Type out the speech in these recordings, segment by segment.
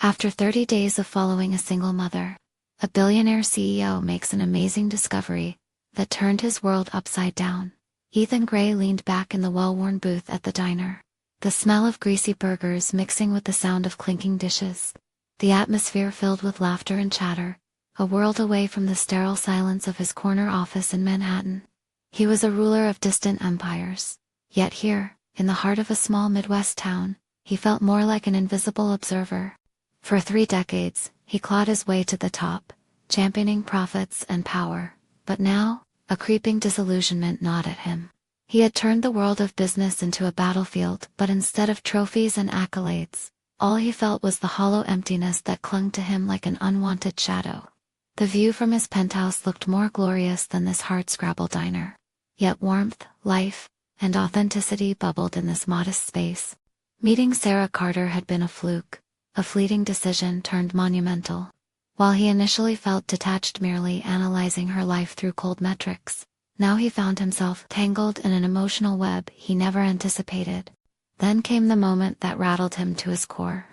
After 30 days of following a single mother, a billionaire CEO makes an amazing discovery that turned his world upside down. Ethan Gray leaned back in the well-worn booth at the diner, the smell of greasy burgers mixing with the sound of clinking dishes, the atmosphere filled with laughter and chatter, a world away from the sterile silence of his corner office in Manhattan. He was a ruler of distant empires, yet here, in the heart of a small Midwest town, he felt more like an invisible observer. For 3 decades, he clawed his way to the top, championing profits and power, but now, a creeping disillusionment gnawed at him. He had turned the world of business into a battlefield, but instead of trophies and accolades, all he felt was the hollow emptiness that clung to him like an unwanted shadow. The view from his penthouse looked more glorious than this hardscrabble diner. Yet warmth, life, and authenticity bubbled in this modest space. Meeting Sarah Carter had been a fluke, a fleeting decision turned monumental. While he initially felt detached merely analyzing her life through cold metrics, now he found himself tangled in an emotional web he never anticipated. Then came the moment that rattled him to his core.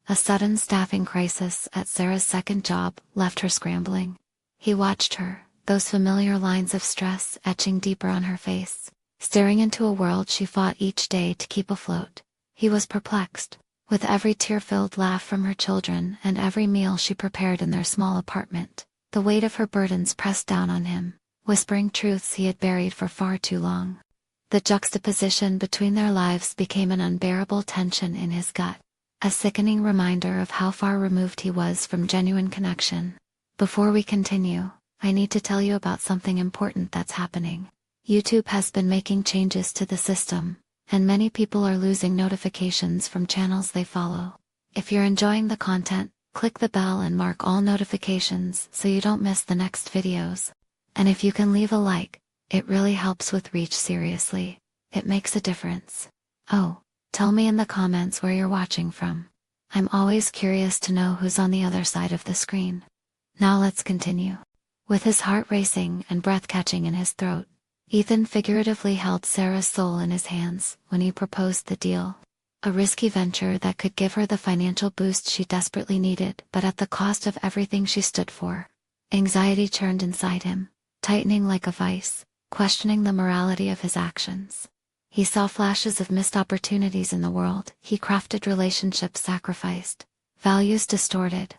A sudden staffing crisis at Sarah's second job left her scrambling. He watched her, those familiar lines of stress etching deeper on her face, staring into a world she fought each day to keep afloat. He was perplexed. With every tear-filled laugh from her children and every meal she prepared in their small apartment, the weight of her burdens pressed down on him, whispering truths he had buried for far too long. The juxtaposition between their lives became an unbearable tension in his gut, a sickening reminder of how far removed he was from genuine connection. Before we continue, I need to tell you about something important that's happening. YouTube has been making changes to the system, and many people are losing notifications from channels they follow. If you're enjoying the content, click the bell and mark all notifications so you don't miss the next videos. And if you can leave a like, it really helps with reach. Seriously, it makes a difference. Oh, tell me in the comments where you're watching from. I'm always curious to know who's on the other side of the screen. Now let's continue. With his heart racing and breath catching in his throat, Ethan figuratively held Sarah's soul in his hands when he proposed the deal. A risky venture that could give her the financial boost she desperately needed, but at the cost of everything she stood for. Anxiety churned inside him, tightening like a vice, questioning the morality of his actions. He saw flashes of missed opportunities in the world. He crafted relationships sacrificed, values distorted.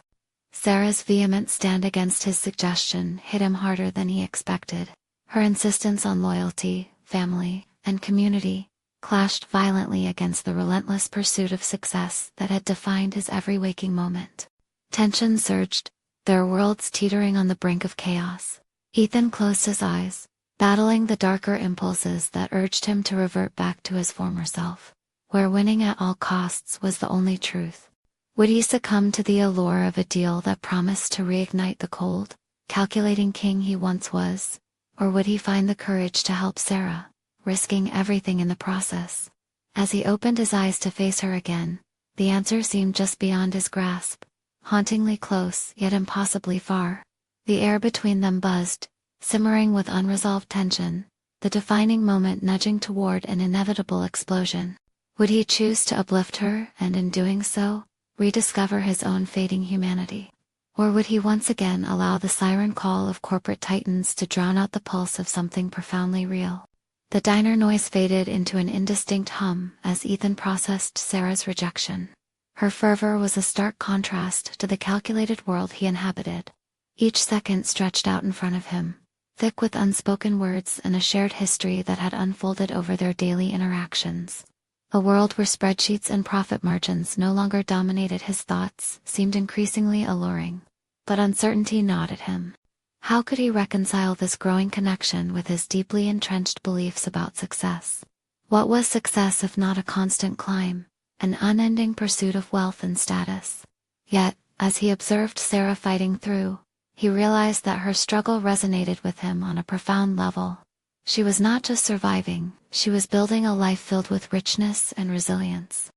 Sarah's vehement stand against his suggestion hit him harder than he expected. Her insistence on loyalty, family, and community clashed violently against the relentless pursuit of success that had defined his every waking moment. Tension surged, their worlds teetering on the brink of chaos. Ethan closed his eyes, battling the darker impulses that urged him to revert back to his former self, where winning at all costs was the only truth. Would he succumb to the allure of a deal that promised to reignite the cold, calculating king he once was? Or would he find the courage to help Sarah, risking everything in the process? As he opened his eyes to face her again, the answer seemed just beyond his grasp, hauntingly close yet impossibly far. The air between them buzzed, simmering with unresolved tension, the defining moment nudging toward an inevitable explosion. Would he choose to uplift her and in doing so, rediscover his own fading humanity? Or would he once again allow the siren call of corporate titans to drown out the pulse of something profoundly real? The diner noise faded into an indistinct hum as Ethan processed Sarah's rejection. Her fervor was a stark contrast to the calculated world he inhabited. Each second stretched out in front of him, thick with unspoken words and a shared history that had unfolded over their daily interactions. A world where spreadsheets and profit margins no longer dominated his thoughts seemed increasingly alluring. But uncertainty gnawed at him. How could he reconcile this growing connection with his deeply entrenched beliefs about success? What was success if not a constant climb, an unending pursuit of wealth and status? Yet, as he observed Sarah fighting through, he realized that her struggle resonated with him on a profound level. She was not just surviving, she was building a life filled with richness and resilience.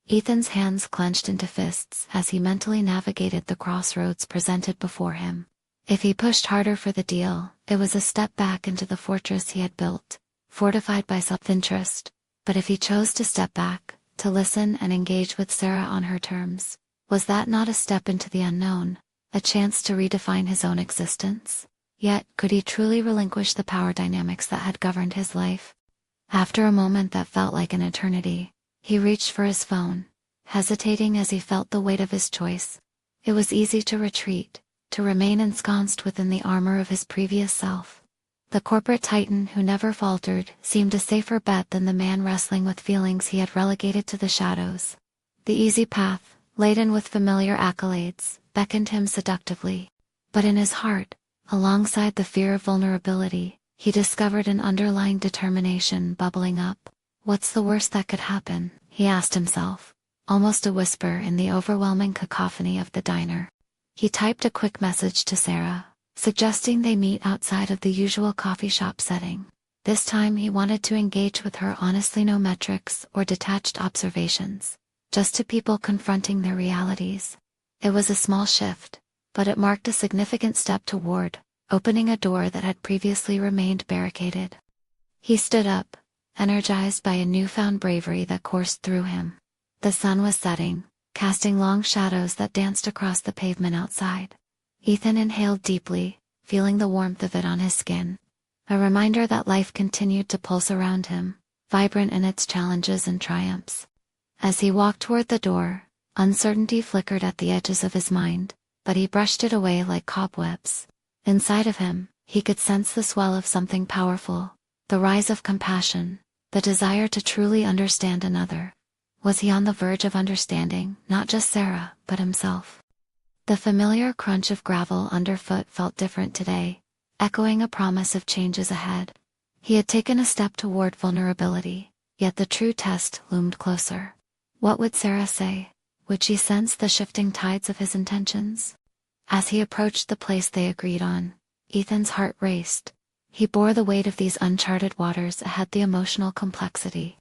Ethan's hands clenched into fists as he mentally navigated the crossroads presented before him. If he pushed harder for the deal, it was a step back into the fortress he had built, fortified by self-interest. But if he chose to step back, to listen and engage with Sarah on her terms, Was that not a step into the unknown, a chance to redefine his own existence? Yet, could he truly relinquish the power dynamics that had governed his life? After a moment that felt like an eternity, he reached for his phone, hesitating as he felt the weight of his choice. It was easy to retreat, to remain ensconced within the armor of his previous self. The corporate titan who never faltered seemed a safer bet than the man wrestling with feelings he had relegated to the shadows. The easy path, laden with familiar accolades, beckoned him seductively. But in his heart, alongside the fear of vulnerability, he discovered an underlying determination bubbling up. What's the worst that could happen? He asked himself, almost a whisper in the overwhelming cacophony of the diner. He typed a quick message to Sarah, suggesting they meet outside of the usual coffee shop setting. This time he wanted to engage with her honestly, no metrics or detached observations, just two people confronting their realities. It was a small shift, but it marked a significant step toward opening a door that had previously remained barricaded. He stood up, energized by a newfound bravery that coursed through him. The sun was setting, casting long shadows that danced across the pavement outside. Ethan inhaled deeply, feeling the warmth of it on his skin. A reminder that life continued to pulse around him, vibrant in its challenges and triumphs. As he walked toward the door, uncertainty flickered at the edges of his mind, but he brushed it away like cobwebs. Inside of him, he could sense the swell of something powerful, the rise of compassion, the desire to truly understand another. Was he on the verge of understanding, not just Sarah, but himself? The familiar crunch of gravel underfoot felt different today, echoing a promise of changes ahead. He had taken a step toward vulnerability, yet the true test loomed closer. What would Sarah say? Would she sense the shifting tides of his intentions? As he approached the place they agreed on, Ethan's heart raced. He bore the weight of these uncharted waters ahead, the emotional complexity,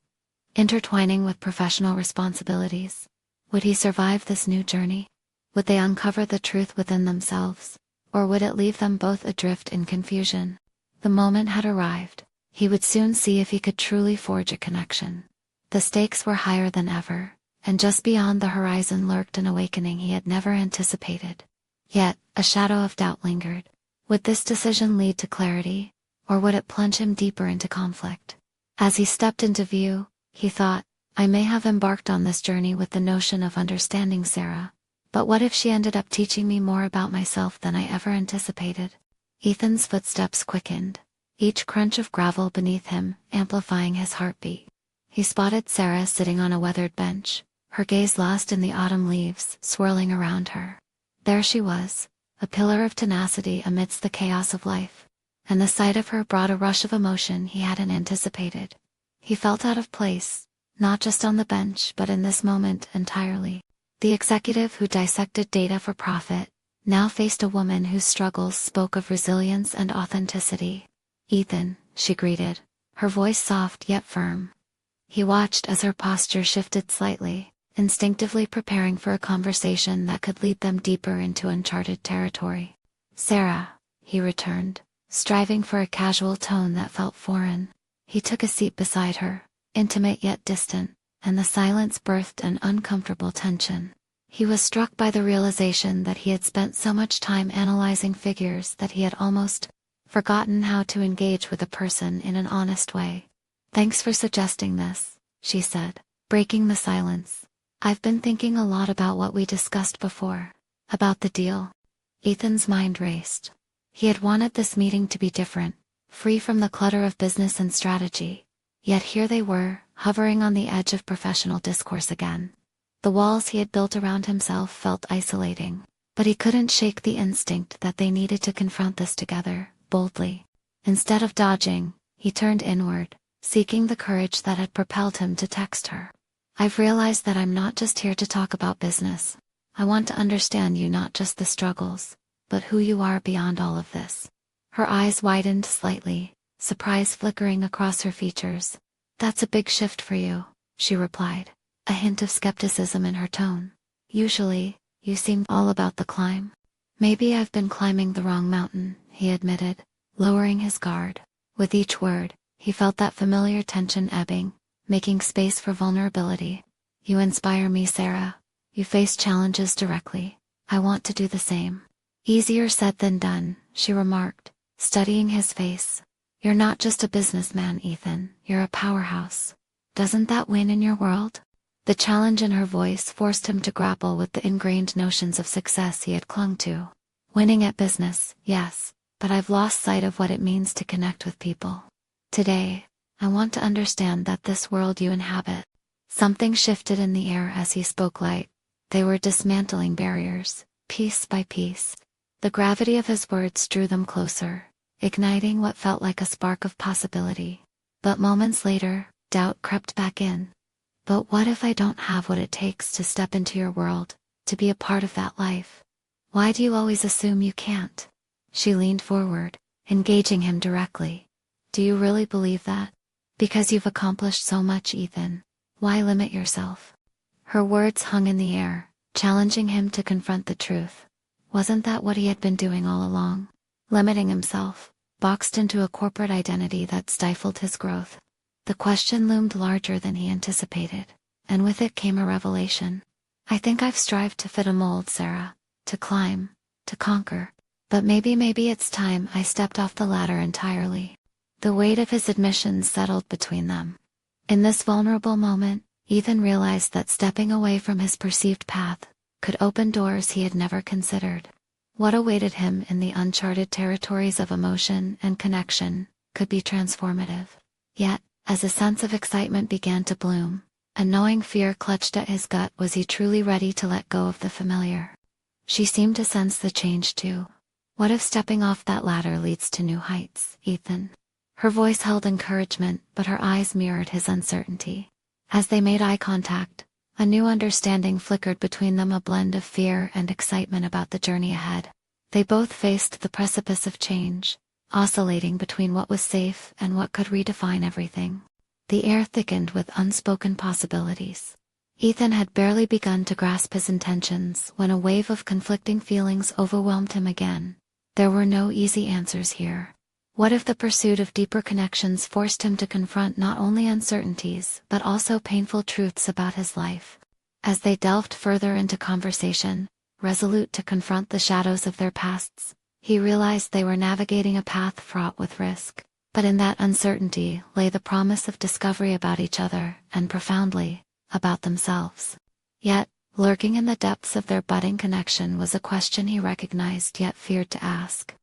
intertwining with professional responsibilities. Would he survive this new journey? Would they uncover the truth within themselves, or would it leave them both adrift in confusion? The moment had arrived. He would soon see if he could truly forge a connection. The stakes were higher than ever, and just beyond the horizon lurked an awakening he had never anticipated. Yet, a shadow of doubt lingered. Would this decision lead to clarity, or would it plunge him deeper into conflict? As he stepped into view, he thought, I may have embarked on this journey with the notion of understanding Sarah, but what if she ended up teaching me more about myself than I ever anticipated? Ethan's footsteps quickened, each crunch of gravel beneath him amplifying his heartbeat. He spotted Sarah sitting on a weathered bench, her gaze lost in the autumn leaves swirling around her. There she was, a pillar of tenacity amidst the chaos of life, and the sight of her brought a rush of emotion he hadn't anticipated. He felt out of place, not just on the bench but in this moment entirely. The executive who dissected data for profit now faced a woman whose struggles spoke of resilience and authenticity. Ethan, she greeted, her voice soft yet firm. He watched as her posture shifted slightly, instinctively preparing for a conversation that could lead them deeper into uncharted territory. Sarah, he returned, striving for a casual tone that felt foreign. He took a seat beside her, intimate yet distant, and the silence birthed an uncomfortable tension. He was struck by the realization that he had spent so much time analyzing figures that he had almost forgotten how to engage with a person in an honest way. Thanks for suggesting this, she said, breaking the silence. I've been thinking a lot about what we discussed before, about the deal. Ethan's mind raced. He had wanted this meeting to be different, free from the clutter of business and strategy. Yet here they were, hovering on the edge of professional discourse again. The walls he had built around himself felt isolating, but he couldn't shake the instinct that they needed to confront this together, boldly. Instead of dodging, he turned inward, seeking the courage that had propelled him to text her. I've realized that I'm not just here to talk about business. I want to understand you, not just the struggles, but who you are beyond all of this. Her eyes widened slightly, surprise flickering across her features. That's a big shift for you, she replied, a hint of skepticism in her tone. Usually, you seem all about the climb. Maybe I've been climbing the wrong mountain, he admitted, lowering his guard. With each word, he felt that familiar tension ebbing, making space for vulnerability. You inspire me, Sarah. You face challenges directly. I want to do the same. Easier said than done, she remarked, studying his face. You're not just a businessman, Ethan, you're a powerhouse. Doesn't that win in your world? The challenge in her voice forced him to grapple with the ingrained notions of success he had clung to. Winning at business, yes, but I've lost sight of what it means to connect with people. Today, I want to understand that this world you inhabit. Something shifted in the air as he spoke light. They were dismantling barriers, piece by piece. The gravity of his words drew them closer, igniting what felt like a spark of possibility. But moments later, doubt crept back in. But what if I don't have what it takes to step into your world, to be a part of that life? Why do you always assume you can't? She leaned forward, engaging him directly. Do you really believe that? Because you've accomplished so much, Ethan. Why limit yourself? Her words hung in the air, challenging him to confront the truth. Wasn't that what he had been doing all along? Limiting himself, boxed into a corporate identity that stifled his growth. The question loomed larger than he anticipated, and with it came a revelation. I think I've strived to fit a mold, Sarah, to climb, to conquer, but maybe it's time I stepped off the ladder entirely. The weight of his admissions settled between them. In this vulnerable moment, Ethan realized that stepping away from his perceived path could open doors he had never considered. What awaited him in the uncharted territories of emotion and connection could be transformative. Yet, as a sense of excitement began to bloom, a gnawing fear clutched at his gut. Was he truly ready to let go of the familiar? She seemed to sense the change too. What if stepping off that ladder leads to new heights, Ethan? Her voice held encouragement, but her eyes mirrored his uncertainty. As they made eye contact, a new understanding flickered between them, a blend of fear and excitement about the journey ahead. They both faced the precipice of change, oscillating between what was safe and what could redefine everything. The air thickened with unspoken possibilities. Ethan had barely begun to grasp his intentions when a wave of conflicting feelings overwhelmed him again. There were no easy answers here. What if the pursuit of deeper connections forced him to confront not only uncertainties but also painful truths about his life? As they delved further into conversation, resolute to confront the shadows of their pasts, he realized they were navigating a path fraught with risk. But in that uncertainty lay the promise of discovery about each other, and profoundly, about themselves. Yet, lurking in the depths of their budding connection was a question he recognized yet feared to ask.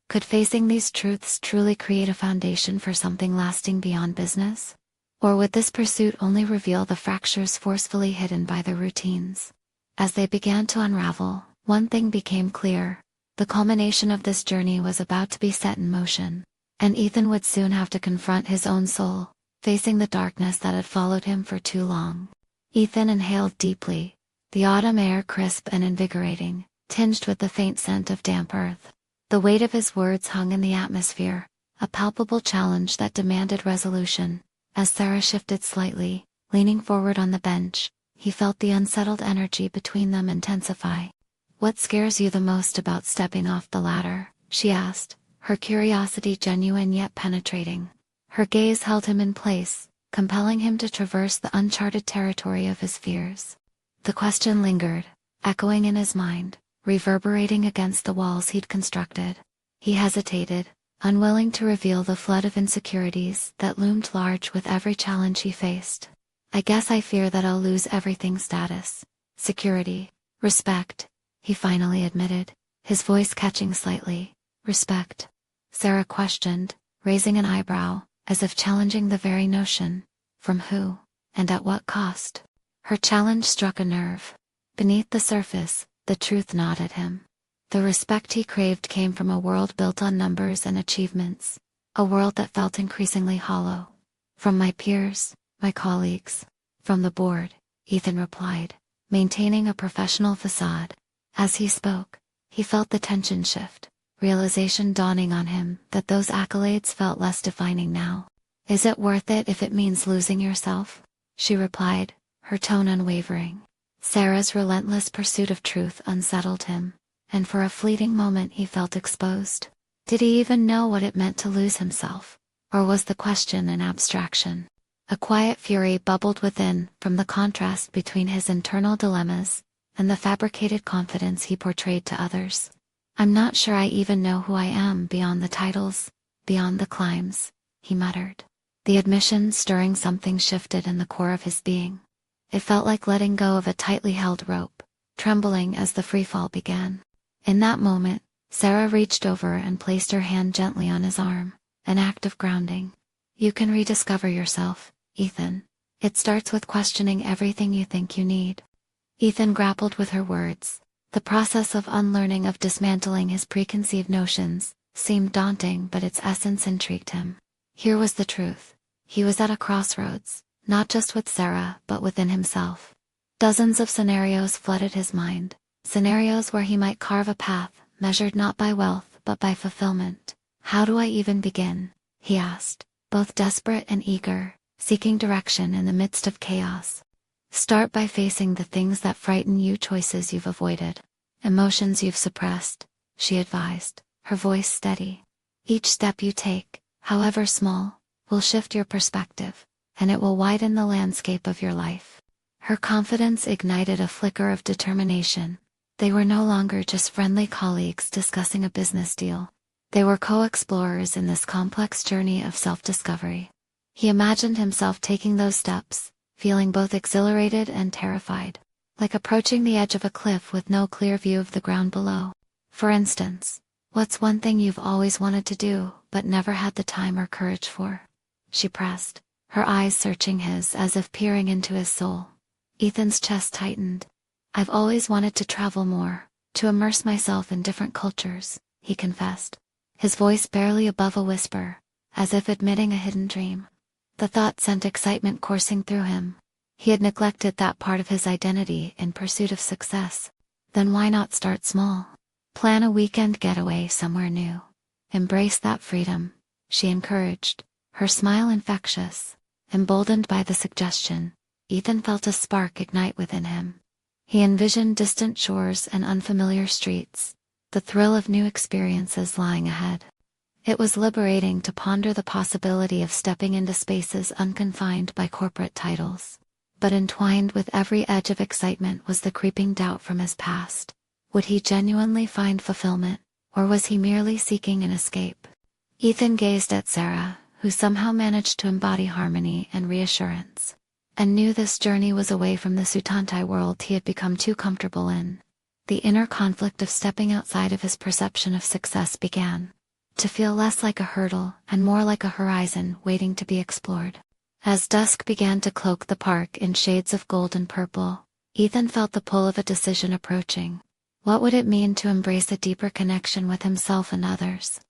Could facing these truths truly create a foundation for something lasting beyond business? Or would this pursuit only reveal the fractures forcefully hidden by their routines? As they began to unravel, one thing became clear. The culmination of this journey was about to be set in motion, and Ethan would soon have to confront his own soul, facing the darkness that had followed him for too long. Ethan inhaled deeply, the autumn air crisp and invigorating, tinged with the faint scent of damp earth. The weight of his words hung in the atmosphere, a palpable challenge that demanded resolution. As Sarah shifted slightly, leaning forward on the bench, he felt the unsettled energy between them intensify. What scares you the most about stepping off the ladder? She asked, her curiosity genuine yet penetrating. Her gaze held him in place, compelling him to traverse the uncharted territory of his fears. The question lingered, echoing in his mind, reverberating against the walls he'd constructed. He hesitated, unwilling to reveal the flood of insecurities that loomed large with every challenge he faced. I guess I fear that I'll lose everything: status, security, respect, he finally admitted, his voice catching slightly. Respect? Sarah questioned, raising an eyebrow, as if challenging the very notion. From who? And at what cost? Her challenge struck a nerve. Beneath the surface, the truth gnawed at him. The respect he craved came from a world built on numbers and achievements, a world that felt increasingly hollow. From my peers, my colleagues, from the board, Ethan replied, maintaining a professional facade. As he spoke, he felt the tension shift, realization dawning on him that those accolades felt less defining now. Is it worth it if it means losing yourself? She replied, her tone unwavering. Sarah's relentless pursuit of truth unsettled him, and for a fleeting moment he felt exposed. Did he even know what it meant to lose himself? Or was the question an abstraction? A quiet fury bubbled within from the contrast between his internal dilemmas and the fabricated confidence he portrayed to others. "I'm not sure I even know who I am beyond the titles, beyond the climbs," he muttered. The admission stirring something shifted in the core of his being. It felt like letting go of a tightly held rope, trembling as the freefall began. In that moment, Sarah reached over and placed her hand gently on his arm, an act of grounding. "You can rediscover yourself, Ethan. It starts with questioning everything you think you need." Ethan grappled with her words. The process of unlearning, of dismantling his preconceived notions, seemed daunting, but its essence intrigued him. Here was the truth. He was at a crossroads, not just with Sarah, but within himself. Dozens of scenarios flooded his mind, scenarios where he might carve a path, measured not by wealth, but by fulfillment. "How do I even begin?" he asked, both desperate and eager, seeking direction in the midst of chaos. "Start by facing the things that frighten you, choices you've avoided, emotions you've suppressed," she advised, her voice steady. "Each step you take, however small, will shift your perspective, and it will widen the landscape of your life." Her confidence ignited a flicker of determination. They were no longer just friendly colleagues discussing a business deal. They were co-explorers in this complex journey of self-discovery. He imagined himself taking those steps, feeling both exhilarated and terrified, like approaching the edge of a cliff with no clear view of the ground below. "For instance, what's one thing you've always wanted to do, but never had the time or courage for?" she pressed, her eyes searching his as if peering into his soul. Ethan's chest tightened. "I've always wanted to travel more, to immerse myself in different cultures," he confessed, his voice barely above a whisper, as if admitting a hidden dream. The thought sent excitement coursing through him. He had neglected that part of his identity in pursuit of success. Then why not start small? Plan a weekend getaway somewhere new. Embrace that freedom, she encouraged, her smile infectious. Emboldened by the suggestion, Ethan felt a spark ignite within him. He envisioned distant shores and unfamiliar streets, the thrill of new experiences lying ahead. It was liberating to ponder the possibility of stepping into spaces unconfined by corporate titles. But entwined with every edge of excitement was the creeping doubt from his past. Would he genuinely find fulfillment, or was he merely seeking an escape? Ethan gazed at Sarah, who somehow managed to embody harmony and reassurance, and knew this journey was away from the Sutantai world he had become too comfortable in. The inner conflict of stepping outside of his perception of success began to feel less like a hurdle and more like a horizon waiting to be explored. As dusk began to cloak the park in shades of gold and purple, Ethan felt the pull of a decision approaching. What would it mean to embrace a deeper connection with himself and others?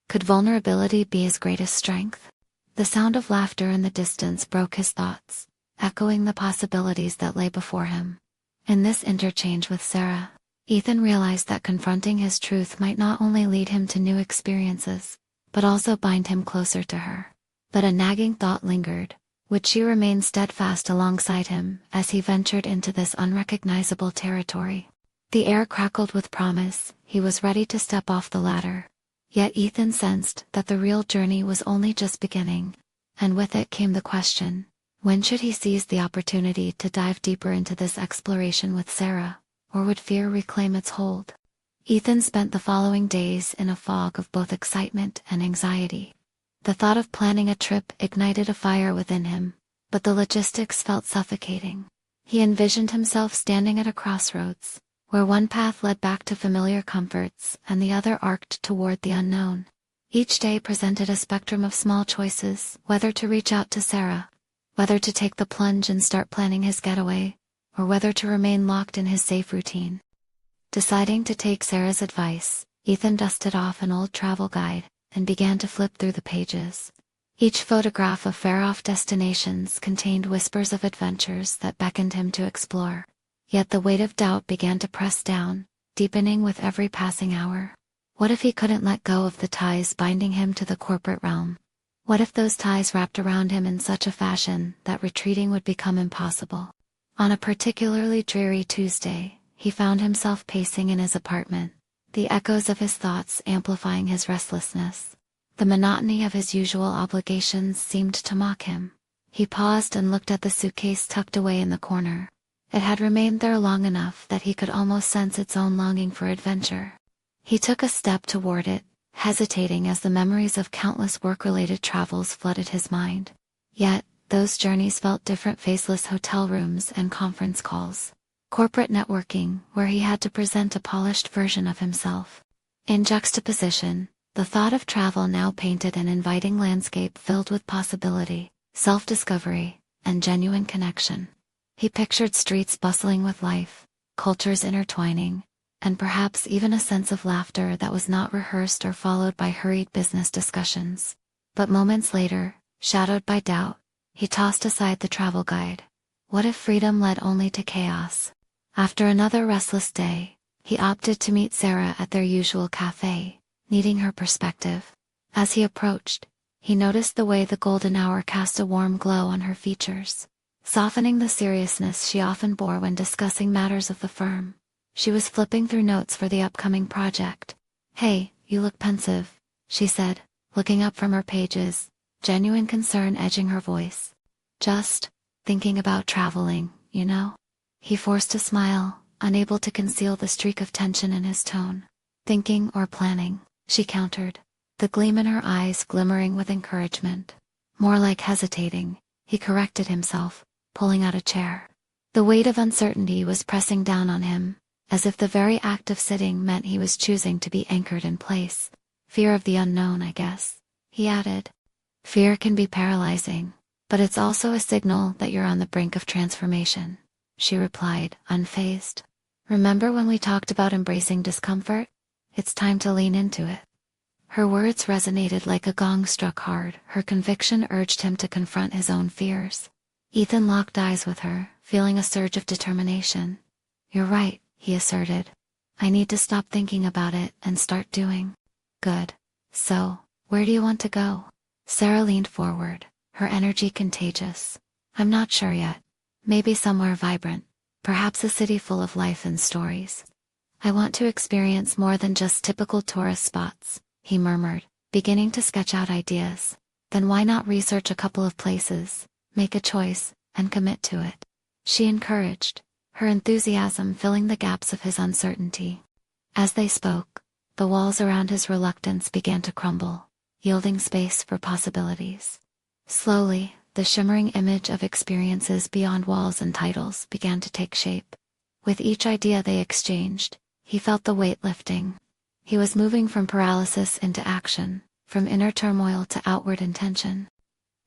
Could vulnerability be his greatest strength? The sound of laughter in the distance broke his thoughts, echoing the possibilities that lay before him. In this interchange with Sarah, Ethan realized that confronting his truth might not only lead him to new experiences, but also bind him closer to her. But a nagging thought lingered. Would she remain steadfast alongside him as he ventured into this unrecognizable territory? The air crackled with promise. He was ready to step off the ladder. Yet Ethan sensed that the real journey was only just beginning, and with it came the question, when should he seize the opportunity to dive deeper into this exploration with Sarah? Or would fear reclaim its hold? Ethan spent the following days in a fog of both excitement and anxiety. The thought of planning a trip ignited a fire within him, but the logistics felt suffocating. He envisioned himself standing at a crossroads, where one path led back to familiar comforts and the other arced toward the unknown. Each day presented a spectrum of small choices, whether to reach out to Sarah, whether to take the plunge and start planning his getaway, or whether to remain locked in his safe routine. Deciding to take Sarah's advice, Ethan dusted off an old travel guide and began to flip through the pages. Each photograph of far-off destinations contained whispers of adventures that beckoned him to explore. Yet the weight of doubt began to press down, deepening with every passing hour. What if he couldn't let go of the ties binding him to the corporate realm? What if those ties wrapped around him in such a fashion that retreating would become impossible? On a particularly dreary Tuesday, he found himself pacing in his apartment, the echoes of his thoughts amplifying his restlessness. The monotony of his usual obligations seemed to mock him. He paused and looked at the suitcase tucked away in the corner. It had remained there long enough that he could almost sense its own longing for adventure. He took a step toward it, hesitating as the memories of countless work-related travels flooded his mind. Yet, those journeys felt different: faceless hotel rooms and conference calls. Corporate networking, where he had to present a polished version of himself. In juxtaposition, the thought of travel now painted an inviting landscape filled with possibility, self-discovery, and genuine connection. He pictured streets bustling with life, cultures intertwining, and perhaps even a sense of laughter that was not rehearsed or followed by hurried business discussions. But moments later, shadowed by doubt, he tossed aside the travel guide. What if freedom led only to chaos? After another restless day, he opted to meet Sarah at their usual cafe, needing her perspective. As he approached, he noticed the way the golden hour cast a warm glow on her features, softening the seriousness she often bore when discussing matters of the firm. She was flipping through notes for the upcoming project. "Hey, you look pensive," she said, looking up from her pages, genuine concern edging her voice. "Just thinking about traveling, you know?" He forced a smile, unable to conceal the streak of tension in his tone. "Thinking or planning," she countered, the gleam in her eyes glimmering with encouragement. "More like hesitating," he corrected himself, pulling out a chair. The weight of uncertainty was pressing down on him, as if the very act of sitting meant he was choosing to be anchored in place. "Fear of the unknown, I guess," he added. "Fear can be paralyzing, but it's also a signal that you're on the brink of transformation," she replied, unfazed. "Remember when we talked about embracing discomfort? It's time to lean into it." Her words resonated like a gong struck hard. Her conviction urged him to confront his own fears. Ethan locked eyes with her, feeling a surge of determination. "You're right," he asserted. "I need to stop thinking about it and start doing." "Good. So, where do you want to go?" Sarah leaned forward, her energy contagious. "I'm not sure yet. Maybe somewhere vibrant. Perhaps a city full of life and stories. I want to experience more than just typical tourist spots," he murmured, beginning to sketch out ideas. "Then why not research a couple of places, make a choice, and commit to it?" she encouraged, her enthusiasm filling the gaps of his uncertainty. As they spoke, the walls around his reluctance began to crumble, yielding space for possibilities. Slowly, the shimmering image of experiences beyond walls and titles began to take shape. With each idea they exchanged, he felt the weight lifting. He was moving from paralysis into action, from inner turmoil to outward intention.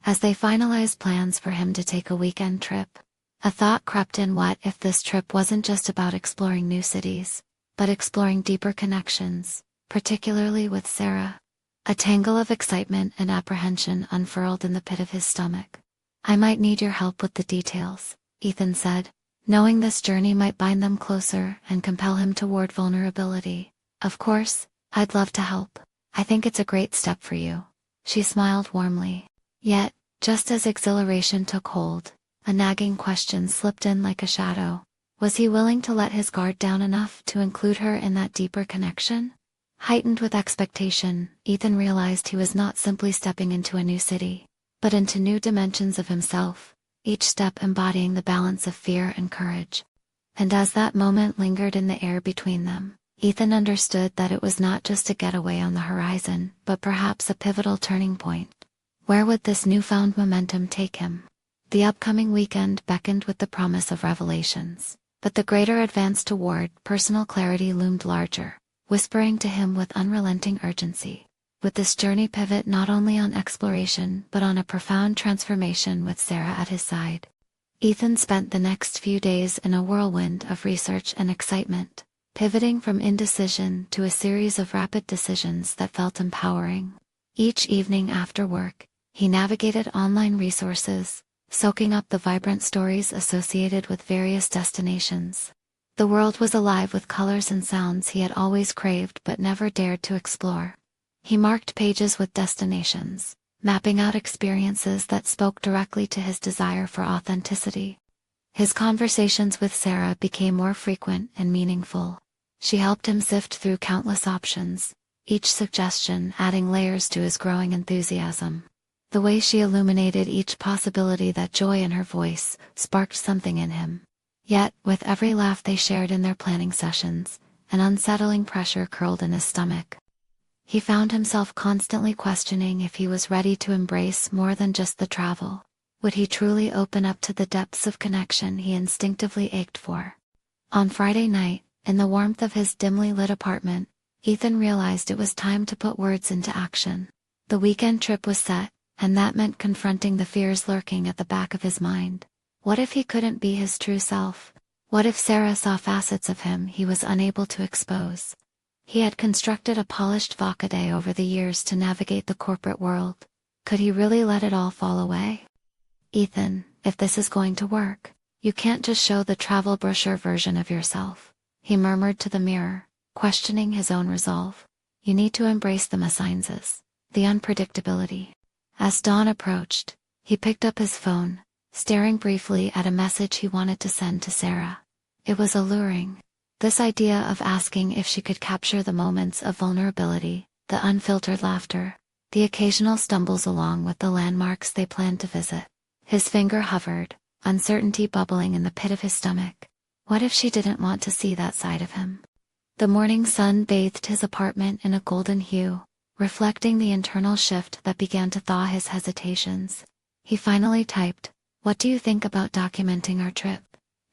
As they finalized plans for him to take a weekend trip, a thought crept in: what if this trip wasn't just about exploring new cities, but exploring deeper connections, particularly with Sarah? A tangle of excitement and apprehension unfurled in the pit of his stomach. "I might need your help with the details," Ethan said, knowing this journey might bind them closer and compel him toward vulnerability. "Of course, I'd love to help. I think it's a great step for you." She smiled warmly. Yet, just as exhilaration took hold, a nagging question slipped in like a shadow. Was he willing to let his guard down enough to include her in that deeper connection? Heightened with expectation, Ethan realized he was not simply stepping into a new city, but into new dimensions of himself, each step embodying the balance of fear and courage. And as that moment lingered in the air between them, Ethan understood that it was not just a getaway on the horizon, but perhaps a pivotal turning point. Where would this newfound momentum take him? The upcoming weekend beckoned with the promise of revelations, but the greater advance toward personal clarity loomed larger, whispering to him with unrelenting urgency. Would this journey pivot not only on exploration but on a profound transformation with Sarah at his side? Ethan spent the next few days in a whirlwind of research and excitement, pivoting from indecision to a series of rapid decisions that felt empowering. Each evening after work, he navigated online resources, soaking up the vibrant stories associated with various destinations. The world was alive with colors and sounds he had always craved but never dared to explore. He marked pages with destinations, mapping out experiences that spoke directly to his desire for authenticity. His conversations with Sarah became more frequent and meaningful. She helped him sift through countless options, each suggestion adding layers to his growing enthusiasm. The way she illuminated each possibility, that joy in her voice, sparked something in him. Yet, with every laugh they shared in their planning sessions, an unsettling pressure curled in his stomach. He found himself constantly questioning if he was ready to embrace more than just the travel. Would he truly open up to the depths of connection he instinctively ached for? On Friday night, in the warmth of his dimly lit apartment, Ethan realized it was time to put words into action. The weekend trip was set, and that meant confronting the fears lurking at the back of his mind. What if he couldn't be his true self? What if Sarah saw facets of him he was unable to expose? He had constructed a polished facade over the years to navigate the corporate world. Could he really let it all fall away? Ethan, if this is going to work, you can't just show the travel brochure version of yourself, he murmured to the mirror, questioning his own resolve. You need to embrace the mesalliances, the unpredictability. As dawn approached, he picked up his phone, staring briefly at a message he wanted to send to Sarah. It was alluring. This idea of asking if she could capture the moments of vulnerability, the unfiltered laughter, the occasional stumbles along with the landmarks they planned to visit. His finger hovered, uncertainty bubbling in the pit of his stomach. What if she didn't want to see that side of him? The morning sun bathed his apartment in a golden hue, reflecting the internal shift that began to thaw his hesitations. He finally typed, "What do you think about documenting our trip?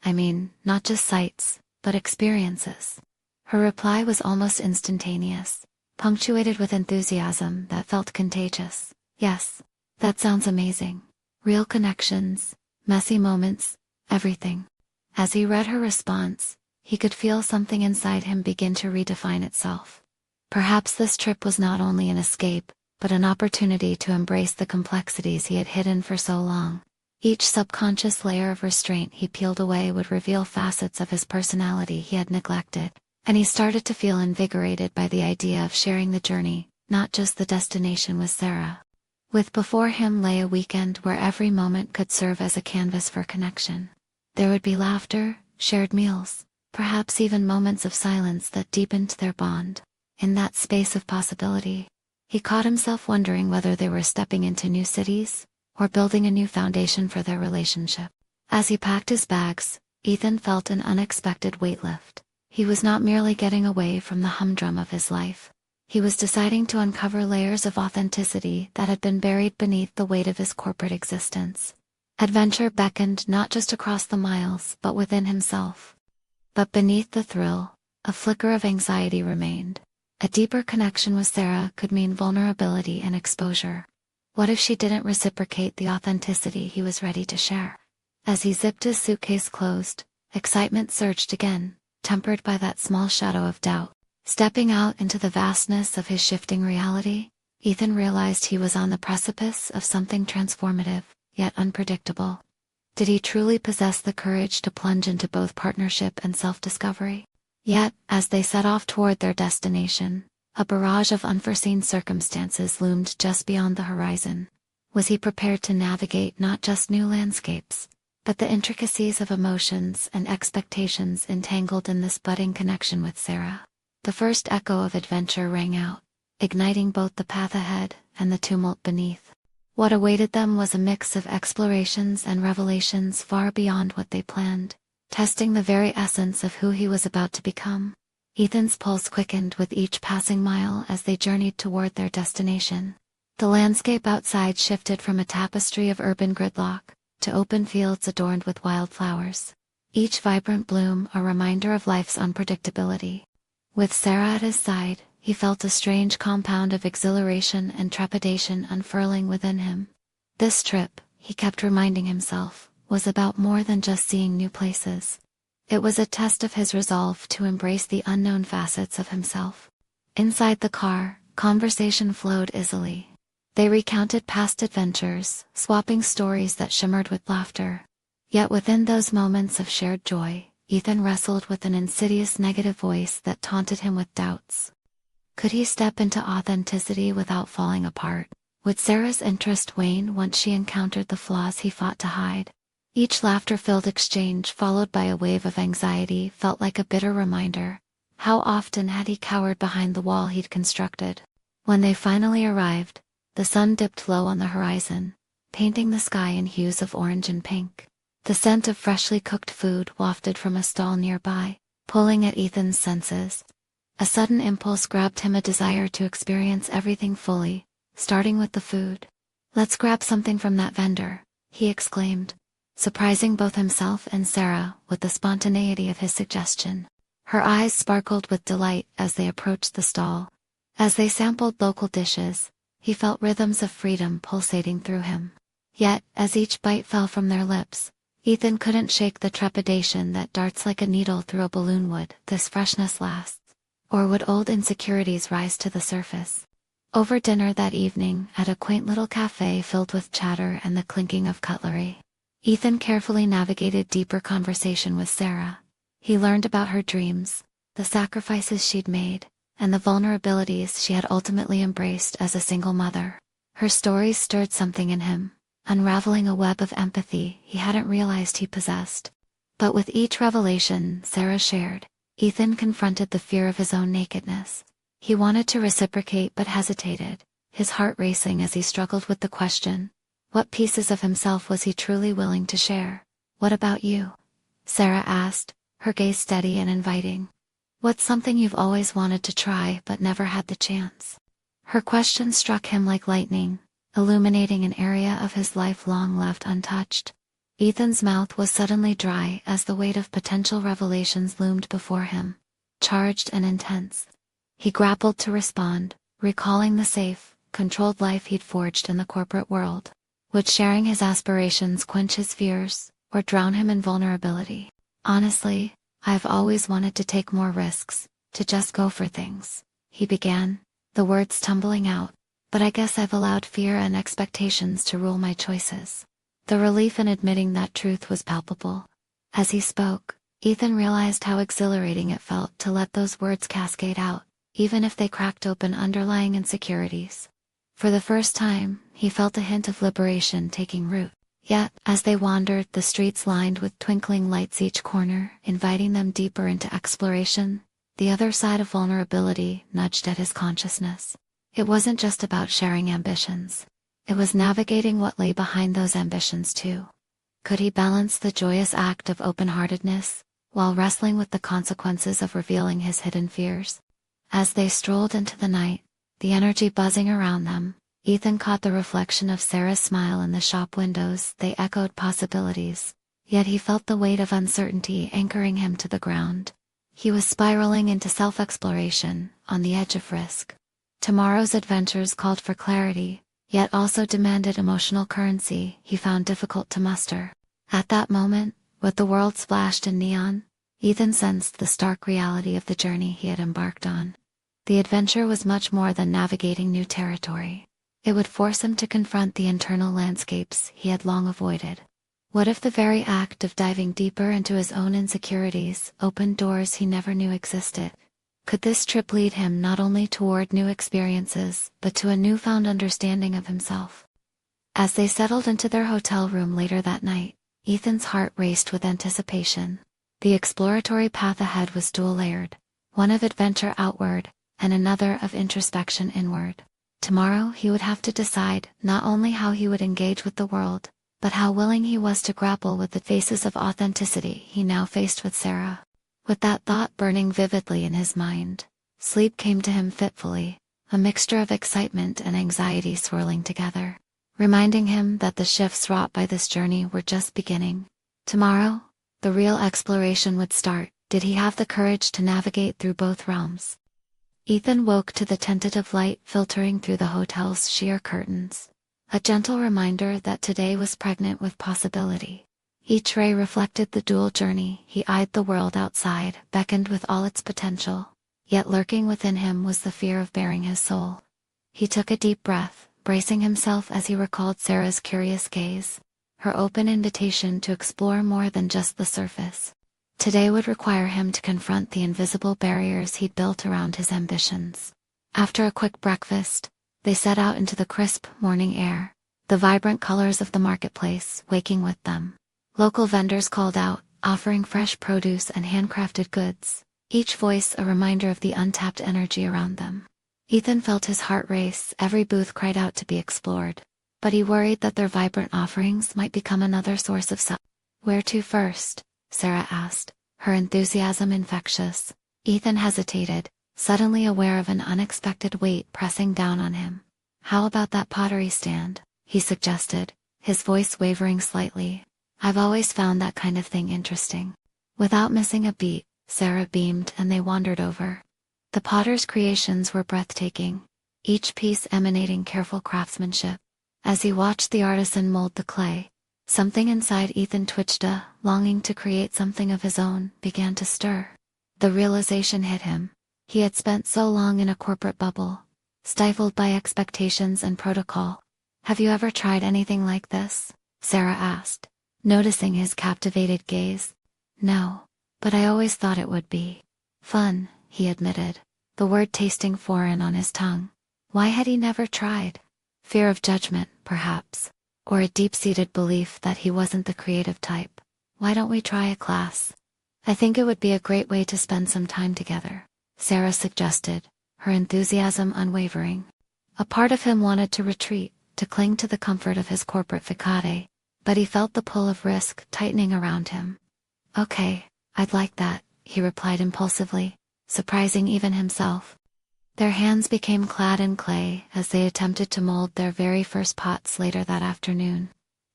I mean, not just sights, but experiences." Her reply was almost instantaneous, punctuated with enthusiasm that felt contagious. "Yes, that sounds amazing. Real connections, messy moments, everything." As he read her response, he could feel something inside him begin to redefine itself. Perhaps this trip was not only an escape, but an opportunity to embrace the complexities he had hidden for so long. Each subconscious layer of restraint he peeled away would reveal facets of his personality he had neglected, and he started to feel invigorated by the idea of sharing the journey, not just the destination, with Sarah. With before him lay a weekend where every moment could serve as a canvas for connection. There would be laughter, shared meals, perhaps even moments of silence that deepened their bond. In that space of possibility, he caught himself wondering whether they were stepping into new cities, or building a new foundation for their relationship. As he packed his bags, Ethan felt an unexpected weight lift. He was not merely getting away from the humdrum of his life. He was deciding to uncover layers of authenticity that had been buried beneath the weight of his corporate existence. Adventure beckoned not just across the miles but within himself. But beneath the thrill, a flicker of anxiety remained. A deeper connection with Sarah could mean vulnerability and exposure. What if she didn't reciprocate the authenticity he was ready to share? As he zipped his suitcase closed, excitement surged again, tempered by that small shadow of doubt. Stepping out into the vastness of his shifting reality, Ethan realized he was on the precipice of something transformative, yet unpredictable. Did he truly possess the courage to plunge into both partnership and self-discovery? Yet, as they set off toward their destination, a barrage of unforeseen circumstances loomed just beyond the horizon. Was he prepared to navigate not just new landscapes, but the intricacies of emotions and expectations entangled in this budding connection with Sarah? The first echo of adventure rang out, igniting both the path ahead and the tumult beneath. What awaited them was a mix of explorations and revelations far beyond what they planned, testing the very essence of who he was about to become. Ethan's pulse quickened with each passing mile as they journeyed toward their destination. The landscape outside shifted from a tapestry of urban gridlock to open fields adorned with wildflowers, each vibrant bloom a reminder of life's unpredictability. With Sarah at his side, he felt a strange compound of exhilaration and trepidation unfurling within him. This trip, he kept reminding himself, was about more than just seeing new places. It was a test of his resolve to embrace the unknown facets of himself. Inside the car, conversation flowed easily. They recounted past adventures, swapping stories that shimmered with laughter. Yet within those moments of shared joy, Ethan wrestled with an insidious negative voice that taunted him with doubts. Could he step into authenticity without falling apart? Would Sarah's interest wane once she encountered the flaws he fought to hide? Each laughter-filled exchange followed by a wave of anxiety felt like a bitter reminder. How often had he cowered behind the wall he'd constructed? When they finally arrived, the sun dipped low on the horizon, painting the sky in hues of orange and pink. The scent of freshly cooked food wafted from a stall nearby, pulling at Ethan's senses. A sudden impulse grabbed him, a desire to experience everything fully, starting with the food. "Let's grab something from that vendor," he exclaimed, surprising both himself and Sarah with the spontaneity of his suggestion. Her eyes sparkled with delight as they approached the stall. As they sampled local dishes, he felt rhythms of freedom pulsating through him. Yet, as each bite fell from their lips, Ethan couldn't shake the trepidation that darts like a needle through a balloon. Would this freshness last? Or would old insecurities rise to the surface? Over dinner that evening, at a quaint little cafe filled with chatter and the clinking of cutlery, Ethan carefully navigated deeper conversation with Sarah. He learned about her dreams, the sacrifices she'd made, and the vulnerabilities she had ultimately embraced as a single mother. Her stories stirred something in him, unraveling a web of empathy he hadn't realized he possessed. But with each revelation Sarah shared, Ethan confronted the fear of his own nakedness. He wanted to reciprocate but hesitated, his heart racing as he struggled with the question: what pieces of himself was he truly willing to share? "What about you?" Sarah asked, her gaze steady and inviting. "What's something you've always wanted to try but never had the chance?" Her question struck him like lightning, illuminating an area of his life long left untouched. Ethan's mouth was suddenly dry as the weight of potential revelations loomed before him, charged and intense. He grappled to respond, recalling the safe, controlled life he'd forged in the corporate world. Would sharing his aspirations quench his fears, or drown him in vulnerability? "Honestly, I've always wanted to take more risks, to just go for things," he began, the words tumbling out. "But I guess I've allowed fear and expectations to rule my choices." The relief in admitting that truth was palpable. As he spoke, Ethan realized how exhilarating it felt to let those words cascade out, even if they cracked open underlying insecurities. For the first time, he felt a hint of liberation taking root. Yet, as they wandered, the streets lined with twinkling lights each corner, inviting them deeper into exploration, the other side of vulnerability nudged at his consciousness. It wasn't just about sharing ambitions. It was navigating what lay behind those ambitions too. Could he balance the joyous act of open-heartedness, while wrestling with the consequences of revealing his hidden fears? As they strolled into the night, the energy buzzing around them, Ethan caught the reflection of Sarah's smile in the shop windows. They echoed possibilities, yet he felt the weight of uncertainty anchoring him to the ground. He was spiraling into self-exploration, on the edge of risk. Tomorrow's adventures called for clarity, yet also demanded emotional currency he found difficult to muster. At that moment, with the world splashed in neon, Ethan sensed the stark reality of the journey he had embarked on. The adventure was much more than navigating new territory. It would force him to confront the internal landscapes he had long avoided. What if the very act of diving deeper into his own insecurities opened doors he never knew existed? Could this trip lead him not only toward new experiences, but to a newfound understanding of himself? As they settled into their hotel room later that night, Ethan's heart raced with anticipation. The exploratory path ahead was dual-layered, one of adventure outward, and another of introspection inward. Tomorrow he would have to decide not only how he would engage with the world, but how willing he was to grapple with the faces of authenticity he now faced with Sarah. With that thought burning vividly in his mind, sleep came to him fitfully, a mixture of excitement and anxiety swirling together, reminding him that the shifts wrought by this journey were just beginning. Tomorrow, the real exploration would start. Did he have the courage to navigate through both realms? Ethan woke to the tentative light filtering through the hotel's sheer curtains, a gentle reminder that today was pregnant with possibility. Each ray reflected the dual journey. He eyed the world outside, beckoned with all its potential, yet lurking within him was the fear of baring his soul. He took a deep breath, bracing himself as he recalled Sarah's curious gaze, her open invitation to explore more than just the surface. Today would require him to confront the invisible barriers he'd built around his ambitions. After a quick breakfast, they set out into the crisp morning air, the vibrant colors of the marketplace waking with them. Local vendors called out, offering fresh produce and handcrafted goods, each voice a reminder of the untapped energy around them. Ethan felt his heart race. Every booth cried out to be explored, but he worried that their vibrant offerings might become another source of Where to first? Sarah asked, her enthusiasm infectious. Ethan hesitated, suddenly aware of an unexpected weight pressing down on him. How about that pottery stand? He suggested, his voice wavering slightly. I've always found that kind of thing interesting. Without missing a beat, Sarah beamed and they wandered over. The potter's creations were breathtaking, each piece emanating careful craftsmanship. As he watched the artisan mold the clay, something inside Ethan twitched. A longing to create something of his own began to stir. The realization hit him. He had spent so long in a corporate bubble, stifled by expectations and protocol. Have you ever tried anything like this? Sarah asked, noticing his captivated gaze. No, but I always thought it would be fun, he admitted, the word tasting foreign on his tongue. Why had he never tried? Fear of judgment, perhaps, or a deep-seated belief that he wasn't the creative type. Why don't we try a class? I think it would be a great way to spend some time together, Sarah suggested, her enthusiasm unwavering. A part of him wanted to retreat, to cling to the comfort of his corporate facade, but he felt the pull of risk tightening around him. Okay, I'd like that, he replied impulsively, surprising even himself. Their hands became clad in clay as they attempted to mold their very first pots later that afternoon.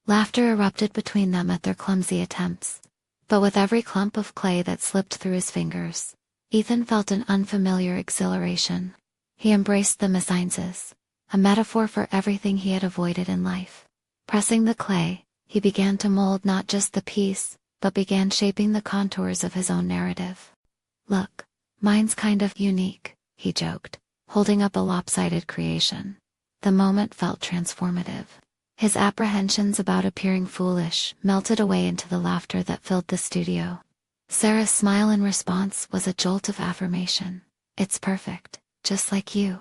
Laughter erupted between them at their clumsy attempts. But with every clump of clay that slipped through his fingers, Ethan felt an unfamiliar exhilaration. He embraced the mésanges, a metaphor for everything he had avoided in life. Pressing the clay, he began to mold not just the piece, but began shaping the contours of his own narrative. Look, mine's kind of unique, he joked, holding up a lopsided creation. The moment felt transformative. His apprehensions about appearing foolish melted away into the laughter that filled the studio. Sarah's smile in response was a jolt of affirmation. It's perfect, just like you.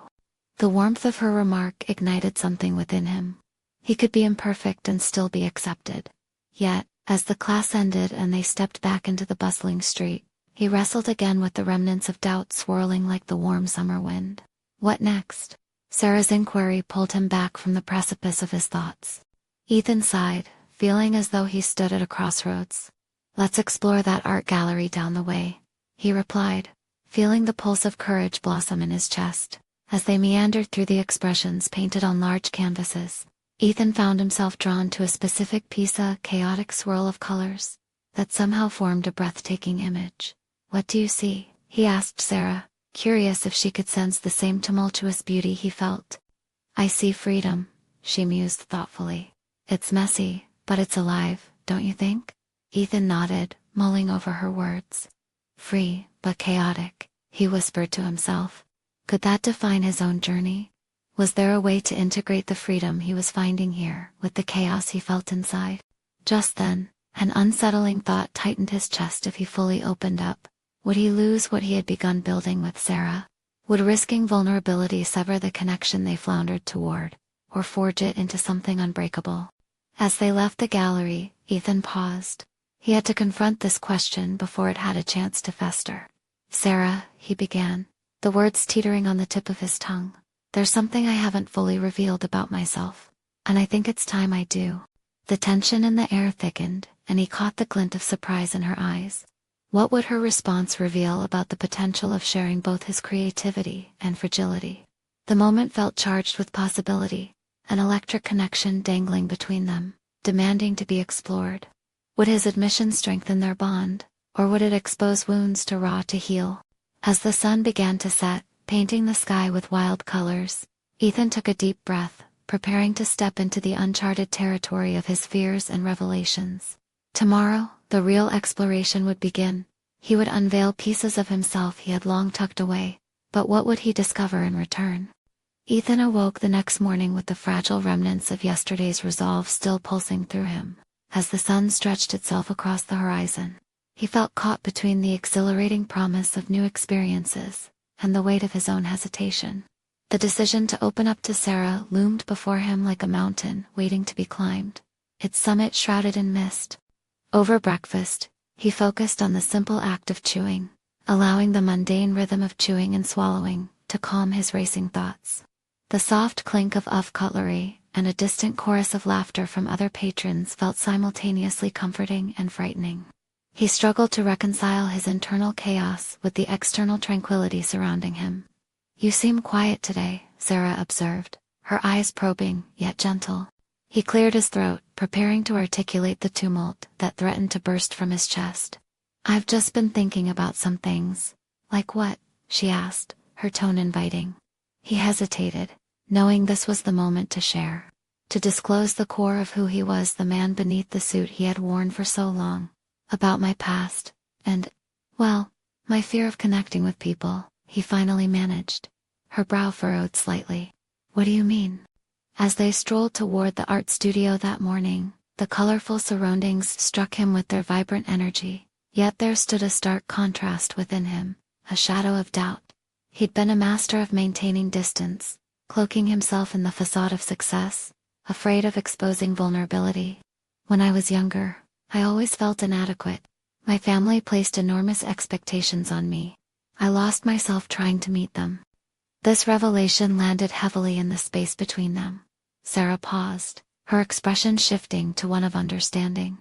The warmth of her remark ignited something within him. He could be imperfect and still be accepted. Yet, as the class ended and they stepped back into the bustling street, he wrestled again with the remnants of doubt swirling like the warm summer wind. What next? Sarah's inquiry pulled him back from the precipice of his thoughts. Ethan sighed, feeling as though he stood at a crossroads. Let's explore that art gallery down the way, he replied, feeling the pulse of courage blossom in his chest. As they meandered through the expressions painted on large canvases, Ethan found himself drawn to a specific piece, a chaotic swirl of colors that somehow formed a breathtaking image. What do you see? He asked Sarah, curious if she could sense the same tumultuous beauty he felt. I see freedom, she mused thoughtfully. It's messy, but it's alive, don't you think? Ethan nodded, mulling over her words. Free, but chaotic, he whispered to himself. Could that define his own journey? Was there a way to integrate the freedom he was finding here with the chaos he felt inside? Just then, an unsettling thought tightened his chest. If he fully opened up, would he lose what he had begun building with Sarah? Would risking vulnerability sever the connection they floundered toward, or forge it into something unbreakable? As they left the gallery, Ethan paused. He had to confront this question before it had a chance to fester. Sarah, he began, the words teetering on the tip of his tongue. There's something I haven't fully revealed about myself, and I think it's time I do. The tension in the air thickened, and he caught the glint of surprise in her eyes. What would her response reveal about the potential of sharing both his creativity and fragility? The moment felt charged with possibility, an electric connection dangling between them, demanding to be explored. Would his admission strengthen their bond, or would it expose wounds too raw to heal? As the sun began to set, painting the sky with wild colors, Ethan took a deep breath, preparing to step into the uncharted territory of his fears and revelations. Tomorrow, the real exploration would begin. He would unveil pieces of himself he had long tucked away, but what would he discover in return? Ethan awoke the next morning with the fragile remnants of yesterday's resolve still pulsing through him. As the sun stretched itself across the horizon, he felt caught between the exhilarating promise of new experiences and the weight of his own hesitation. The decision to open up to Sarah loomed before him like a mountain waiting to be climbed, its summit shrouded in mist. Over breakfast, he focused on the simple act of chewing, allowing the mundane rhythm of chewing and swallowing to calm his racing thoughts. The soft clink of cutlery and a distant chorus of laughter from other patrons felt simultaneously comforting and frightening. He struggled to reconcile his internal chaos with the external tranquility surrounding him. "You seem quiet today," Sarah observed, her eyes probing, yet gentle. He cleared his throat, preparing to articulate the tumult that threatened to burst from his chest. "I've just been thinking about some things." "Like what?" she asked, her tone inviting. He hesitated, knowing this was the moment to share. To disclose the core of who he was, the man beneath the suit he had worn for so long. "About my past, and, well, my fear of connecting with people," he finally managed. Her brow furrowed slightly. "What do you mean?" As they strolled toward the art studio that morning, the colorful surroundings struck him with their vibrant energy, yet there stood a stark contrast within him, a shadow of doubt. He'd been a master of maintaining distance, cloaking himself in the facade of success, afraid of exposing vulnerability. "When I was younger, I always felt inadequate. My family placed enormous expectations on me. I lost myself trying to meet them." This revelation landed heavily in the space between them. Sarah paused, her expression shifting to one of understanding.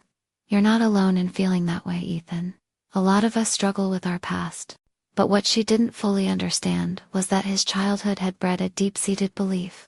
"You're not alone in feeling that way, Ethan. A lot of us struggle with our past." But what she didn't fully understand was that his childhood had bred a deep-seated belief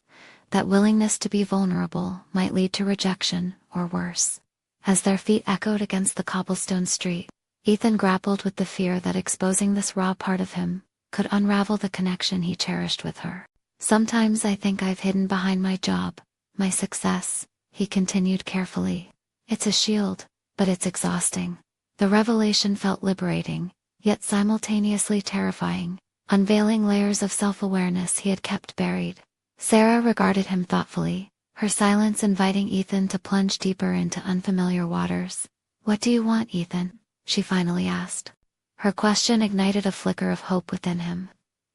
that willingness to be vulnerable might lead to rejection, or worse. As their feet echoed against the cobblestone street, Ethan grappled with the fear that exposing this raw part of him could unravel the connection he cherished with her. "Sometimes I think I've hidden behind my job, my success," he continued carefully. "It's a shield, but it's exhausting." The revelation felt liberating, yet simultaneously terrifying, unveiling layers of self-awareness he had kept buried. Sarah regarded him thoughtfully, her silence inviting Ethan to plunge deeper into unfamiliar waters. "What do you want, Ethan?" she finally asked. Her question ignited a flicker of hope within him.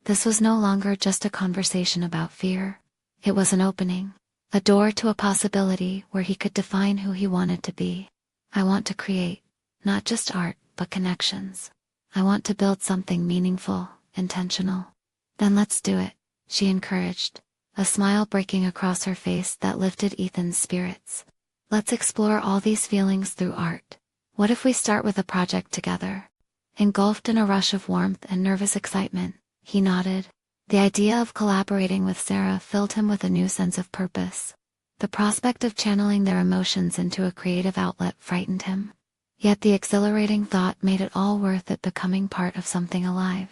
This was no longer just a conversation about fear. It was an opening, a door to a possibility where he could define who he wanted to be. "I want to create, not just art, but connections. I want to build something meaningful, intentional." "Then let's do it," she encouraged, a smile breaking across her face that lifted Ethan's spirits. "Let's explore all these feelings through art. What if we start with a project together?" Engulfed in a rush of warmth and nervous excitement, he nodded. The idea of collaborating with Sarah filled him with a new sense of purpose. The prospect of channeling their emotions into a creative outlet frightened him. Yet the exhilarating thought made it all worth it, becoming part of something alive,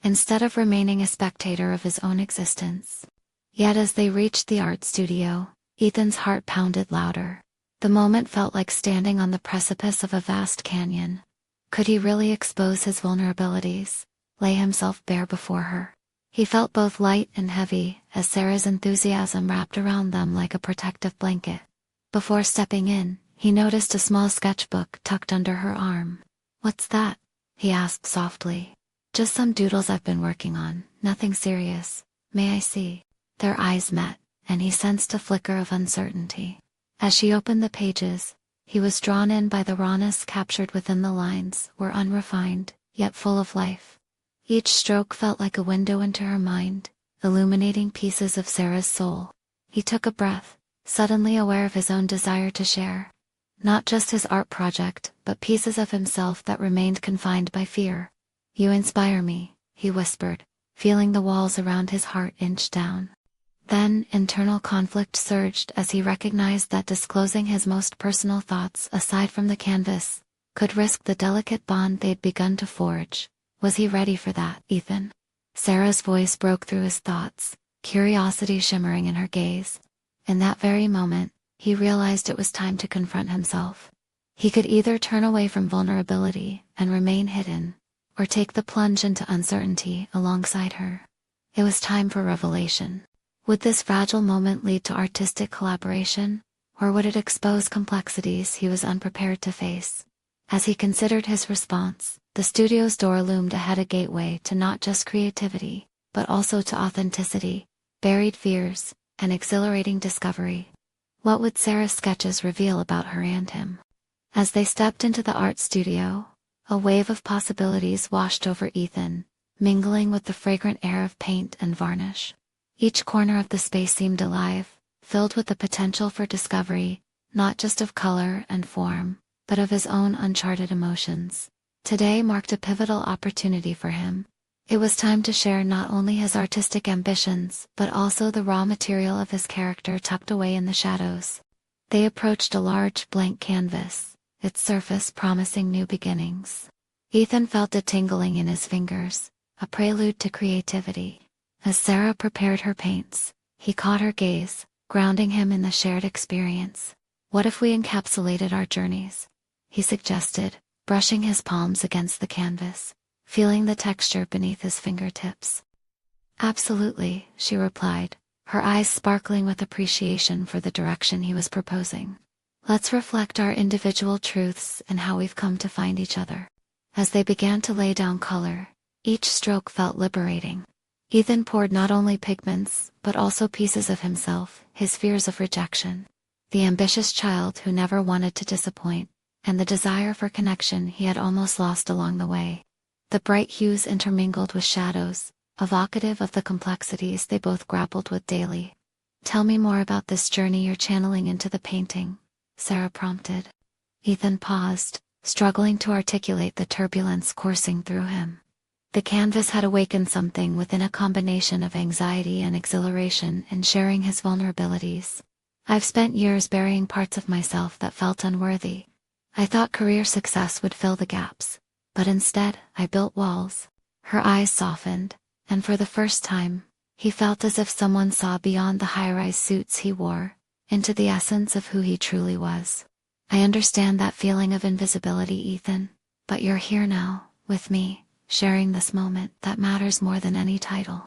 instead of remaining a spectator of his own existence. Yet as they reached the art studio, Ethan's heart pounded louder. The moment felt like standing on the precipice of a vast canyon. Could he really expose his vulnerabilities, lay himself bare before her? He felt both light and heavy as Sarah's enthusiasm wrapped around them like a protective blanket. Before stepping in, he noticed a small sketchbook tucked under her arm. "What's that?" he asked softly. "Just some doodles I've been working on, nothing serious. May I see?" Their eyes met, and he sensed a flicker of uncertainty. As she opened the pages, he was drawn in by the rawness captured within the lines, were unrefined, yet full of life. Each stroke felt like a window into her mind, illuminating pieces of Sarah's soul. He took a breath, suddenly aware of his own desire to share. Not just his art project, but pieces of himself that remained confined by fear. "You inspire me," he whispered, feeling the walls around his heart inch down. Then internal conflict surged as he recognized that disclosing his most personal thoughts aside from the canvas could risk the delicate bond they'd begun to forge. Was he ready for that, Ethan? Sarah's voice broke through his thoughts, curiosity shimmering in her gaze. In that very moment, he realized it was time to confront himself. He could either turn away from vulnerability and remain hidden, or take the plunge into uncertainty alongside her. It was time for revelation. Would this fragile moment lead to artistic collaboration, or would it expose complexities he was unprepared to face? As he considered his response, the studio's door loomed ahead, a gateway to not just creativity, but also to authenticity, buried fears, and exhilarating discovery. What would Sarah's sketches reveal about her and him? As they stepped into the art studio, a wave of possibilities washed over Ethan, mingling with the fragrant air of paint and varnish. Each corner of the space seemed alive, filled with the potential for discovery, not just of color and form, but of his own uncharted emotions. Today marked a pivotal opportunity for him. It was time to share not only his artistic ambitions, but also the raw material of his character tucked away in the shadows. They approached a large blank canvas, its surface promising new beginnings. Ethan felt a tingling in his fingers, a prelude to creativity. As Sarah prepared her paints, he caught her gaze, grounding him in the shared experience. "What if we encapsulated our journeys?" he suggested, brushing his palms against the canvas, feeling the texture beneath his fingertips. "Absolutely," she replied, her eyes sparkling with appreciation for the direction he was proposing. "Let's reflect our individual truths and how we've come to find each other." As they began to lay down color, each stroke felt liberating. Ethan poured not only pigments, but also pieces of himself, his fears of rejection, the ambitious child who never wanted to disappoint, and the desire for connection he had almost lost along the way. The bright hues intermingled with shadows, evocative of the complexities they both grappled with daily. "Tell me more about this journey you're channeling into the painting," Sarah prompted. Ethan paused, struggling to articulate the turbulence coursing through him. The canvas had awakened something within, a combination of anxiety and exhilaration in sharing his vulnerabilities. "I've spent years burying parts of myself that felt unworthy. I thought career success would fill the gaps, but instead, I built walls." Her eyes softened, and for the first time, he felt as if someone saw beyond the high-rise suits he wore, into the essence of who he truly was. "I understand that feeling of invisibility, Ethan, but you're here now, with me, sharing this moment that matters more than any title."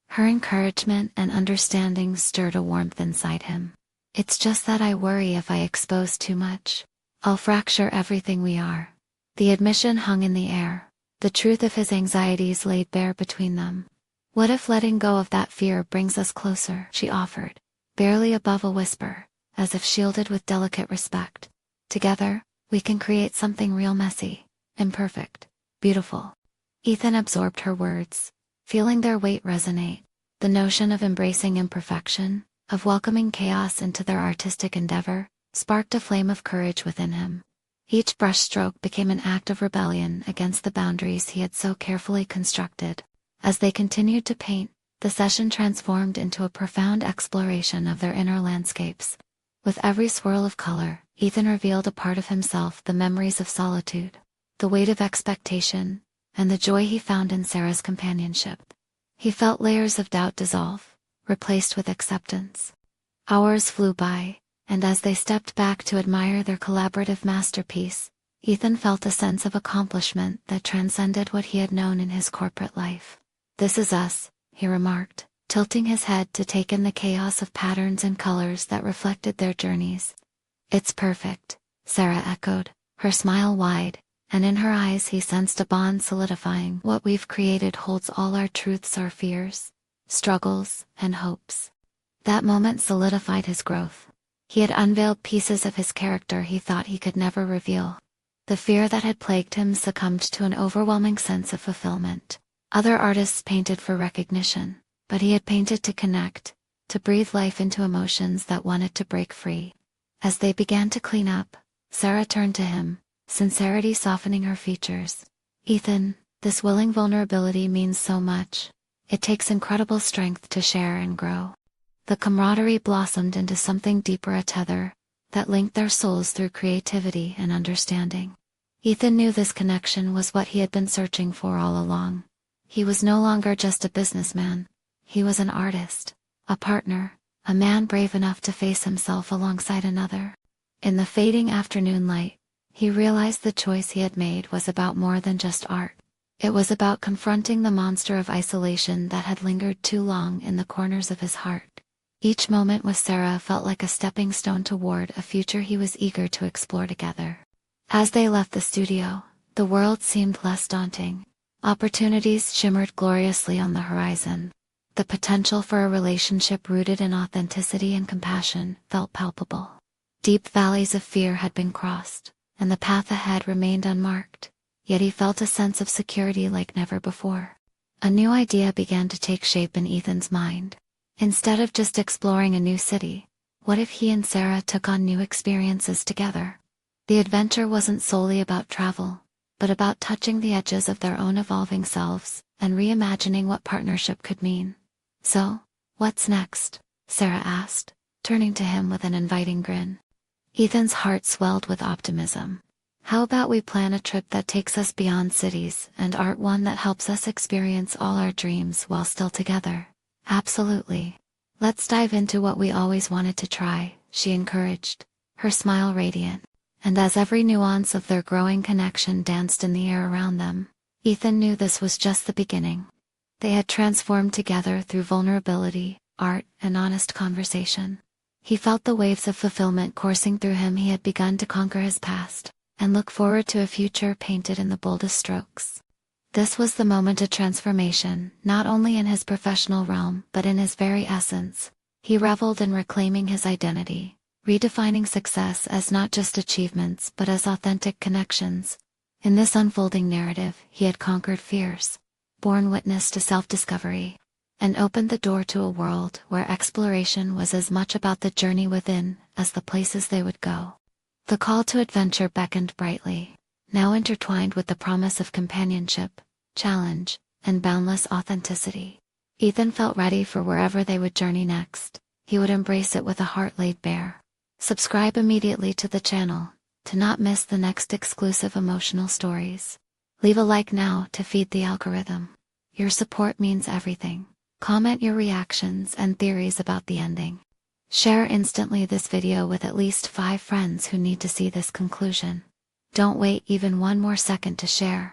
Her encouragement and understanding stirred a warmth inside him. "It's just that I worry if I expose too much, I'll fracture everything we are." The admission hung in the air, the truth of his anxieties laid bare between them. "What if letting go of that fear brings us closer?" she offered, barely above a whisper, as if shielded with delicate respect. "Together, we can create something real messy, imperfect, beautiful." Ethan absorbed her words, feeling their weight resonate. The notion of embracing imperfection, of welcoming chaos into their artistic endeavor, sparked a flame of courage within him. Each brushstroke became an act of rebellion against the boundaries he had so carefully constructed. As they continued to paint, the session transformed into a profound exploration of their inner landscapes. With every swirl of color, Ethan revealed a part of himself, the memories of solitude, the weight of expectation, and the joy he found in Sarah's companionship. He felt layers of doubt dissolve, replaced with acceptance. Hours flew by, and as they stepped back to admire their collaborative masterpiece, Ethan felt a sense of accomplishment that transcended what he had known in his corporate life. "This is us," he remarked, tilting his head to take in the chaos of patterns and colors that reflected their journeys. "It's perfect," Sarah echoed, her smile wide, and in her eyes he sensed a bond solidifying. "What we've created holds all our truths, our fears, struggles, and hopes." That moment solidified his growth. He had unveiled pieces of his character he thought he could never reveal. The fear that had plagued him succumbed to an overwhelming sense of fulfillment. Other artists painted for recognition, but he had painted to connect, to breathe life into emotions that wanted to break free. As they began to clean up, Sarah turned to him, sincerity softening her features. "Ethan, this willing vulnerability means so much. It takes incredible strength to share and grow." The camaraderie blossomed into something deeper, a tether that linked their souls through creativity and understanding. Ethan knew this connection was what he had been searching for all along. He was no longer just a businessman. He was an artist, a partner, a man brave enough to face himself alongside another. In the fading afternoon light, he realized the choice he had made was about more than just art. It was about confronting the monster of isolation that had lingered too long in the corners of his heart. Each moment with Sarah felt like a stepping stone toward a future he was eager to explore together. As they left the studio, the world seemed less daunting. Opportunities shimmered gloriously on the horizon. The potential for a relationship rooted in authenticity and compassion felt palpable. Deep valleys of fear had been crossed, and the path ahead remained unmarked, yet he felt a sense of security like never before. A new idea began to take shape in Ethan's mind. Instead of just exploring a new city, What if he and Sarah took on new experiences together? The adventure wasn't solely about travel, but about touching the edges of their own evolving selves and reimagining what partnership could mean. So, what's next? Sarah asked, turning to him with an inviting grin. Ethan's heart swelled with optimism. How about we plan a trip that takes us beyond cities and art, one that helps us experience all our dreams while still together? Absolutely. Let's dive into what we always wanted to try, she encouraged, her smile radiant. And as every nuance of their growing connection danced in the air around them, Ethan knew this was just the beginning. They had transformed together through vulnerability, art, and honest conversation. He felt the waves of fulfillment coursing through him. He had begun to conquer his past, and look forward to a future painted in the boldest strokes. This was the moment of transformation, not only in his professional realm but in his very essence. He reveled in reclaiming his identity, redefining success as not just achievements but as authentic connections. In this unfolding narrative, he had conquered fears, borne witness to self-discovery, and opened the door to a world where exploration was as much about the journey within as the places they would go. The call to adventure beckoned brightly, now intertwined with the promise of companionship, challenge, and boundless authenticity. Ethan felt ready for wherever they would journey next. He would embrace it with a heart laid bare. Subscribe immediately to the channel to not miss the next exclusive emotional stories. Leave a like now to feed the algorithm. Your support means everything. Comment your reactions and theories about the ending. Share instantly this video with at least 5 friends who need to see this conclusion. Don't wait even one more second to share.